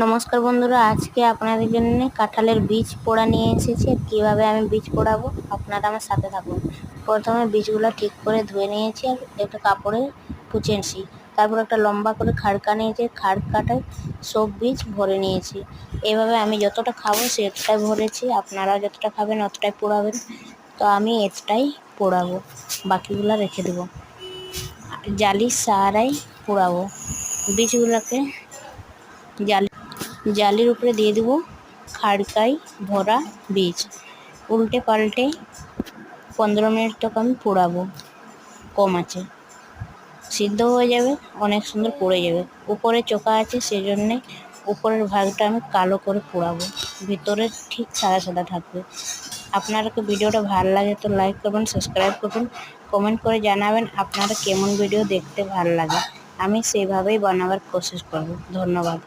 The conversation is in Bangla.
নমস্কার বন্ধুরা, আজকে আপনাদের জন্য কাঁঠালের বীজ পোড়া নিয়ে এসেছি। কিভাবে আমি বীজ পোড়াবো আপনারা আমার সাথে থাকুন। প্রথমে বীজগুলো ঠিক করে ধুয়ে নিয়েছি আর একটা কাপড়ে পুঁচেছি। তারপর একটা লম্বা করে খাড়কা নিয়েছি, খাড়কাটায় সব বীজ ভরে নিয়েছি। এভাবে আমি যতটা খাবো সেটাই ভরেছি, আপনারা যতটা খাবেন অতটাই পোড়াবেন। তো আমি এতটাই পোড়াবো, বাকিগুলো রেখে দেবো। জালির সাহারায় পোড়াবো বীজগুলোকে। জালির উপরে দিয়ে দেবো খাড়কায় ভরা বীজ। উল্টে পাল্টে 15 মিনিট তক আমি পোড়াবো কম আছে। সিদ্ধ হয়ে যাবে, অনেক সুন্দর পড়ে যাবে। উপরে চোখা আছে সেজন্যে উপরের ভাগটা আমি কালো করে পোড়াবো, ভিতরে ঠিক সাদা সাদা থাকবে। আপনারা ভিডিওটা ভালো লাগে তো লাইক করবেন, সাবস্ক্রাইব করবেন, কমেন্ট করে জানাবেন আপনারা কেমন ভিডিও দেখতে ভালো লাগে। আমি সেইভাবেই বানাবার কোশিশ করব। ধন্যবাদ।